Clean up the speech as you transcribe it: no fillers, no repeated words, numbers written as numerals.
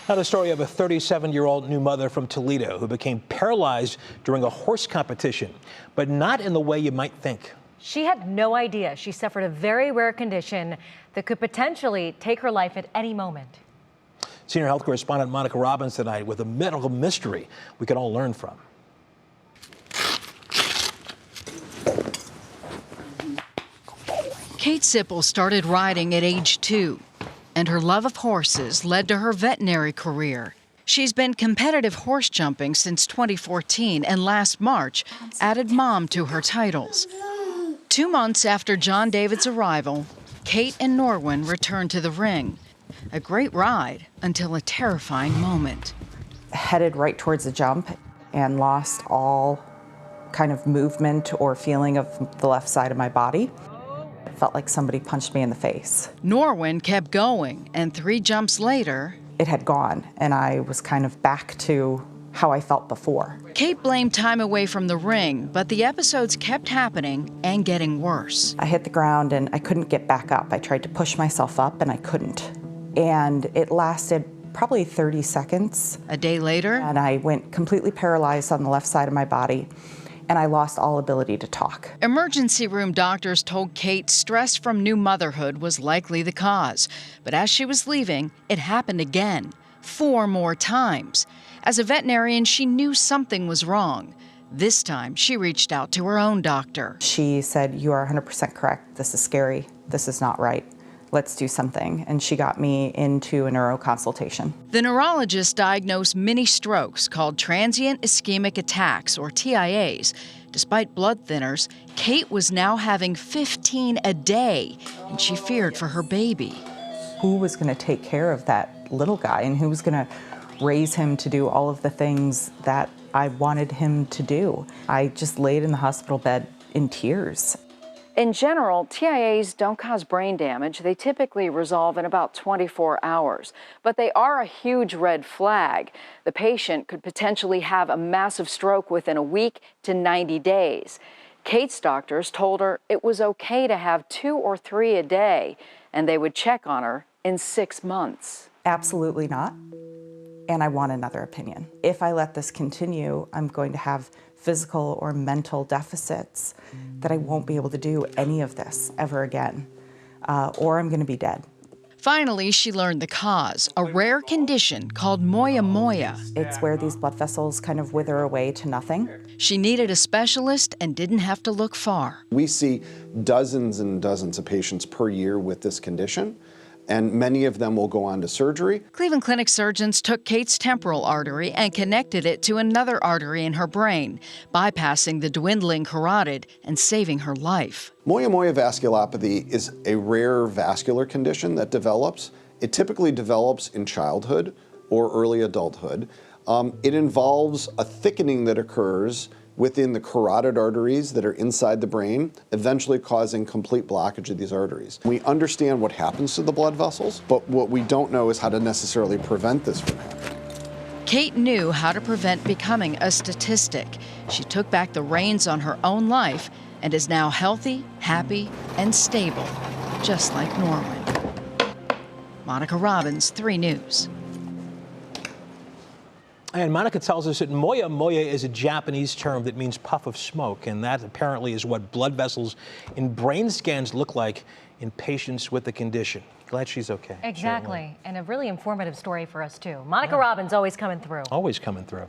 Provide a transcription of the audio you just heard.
Now the story of a 37-year-old new mother from Toledo who became paralyzed during a horse competition, but not in the way you might think. She had no idea she suffered a very rare condition that could potentially take her life at any moment. Senior health correspondent Monica Robbins tonight with a medical mystery we can all learn from. Kate Sipple started riding at age 2, and her love of horses led to her veterinary career. She's been competitive horse jumping since 2014 and last March added mom to her titles. 2 months after John David's arrival, Kate and Norwin returned to the ring. A great ride until a terrifying moment. Headed right towards the jump and lost all kind of movement or feeling of the left side of my body. It felt like somebody punched me in the face. Norwin kept going, and 3 jumps later, it had gone, and I was kind of back to how I felt before. Kate blamed time away from the ring, but the episodes kept happening and getting worse. I hit the ground and I couldn't get back up. I tried to push myself up and I couldn't. And it lasted probably 30 seconds. A day later, and I went completely paralyzed on the left side of my body, and I lost all ability to talk. Emergency room doctors told Kate stress from new motherhood was likely the cause. But as she was leaving, it happened again, 4 more times. As a veterinarian, she knew something was wrong. This time, she reached out to her own doctor. She said, "You are 100% correct. This is scary. This is not right. Let's do something." And she got me into a neuro consultation. The neurologist diagnosed mini strokes called transient ischemic attacks, or TIAs. Despite blood thinners, Kate was now having 15 a day, and she feared for her baby. Who was going to take care of that little guy, and who was going to raise him to do all of the things that I wanted him to do? I just laid in the hospital bed in tears. In general, TIAs don't cause brain damage. They typically resolve in about 24 hours. But they are a huge red flag. The patient could potentially have a massive stroke within a week to 90 days. Kate's doctors told her it was okay to have 2 or 3 a day, and they would check on her in 6 months. Absolutely not. And I want another opinion. If I let this continue, I'm going to have physical or mental deficits that I won't be able to do any of this ever again, or I'm going to be dead. Finally, she learned the cause, a rare condition called moyamoya. It's where these blood vessels kind of wither away to nothing. She needed a specialist and didn't have to look far. We see dozens and dozens of patients per year with this condition, and many of them will go on to surgery. Cleveland Clinic surgeons took Kate's temporal artery and connected it to another artery in her brain, bypassing the dwindling carotid and saving her life. Moyamoya vasculopathy is a rare vascular condition that develops. It typically develops in childhood or early adulthood. It involves a thickening that occurs within the carotid arteries that are inside the brain, eventually causing complete blockage of these arteries. We understand what happens to the blood vessels, but what we don't know is how to necessarily prevent this from happening. Kate knew how to prevent becoming a statistic. She took back the reins on her own life and is now healthy, happy, and stable, just like Norwin. Monica Robbins, 3 News. And Monica tells us that moyamoya is a Japanese term that means puff of smoke, and that apparently is what blood vessels in brain scans look like in patients with the condition. Glad she's okay. Exactly, and a really informative story for us too. Monica Robbins always coming through. Always coming through.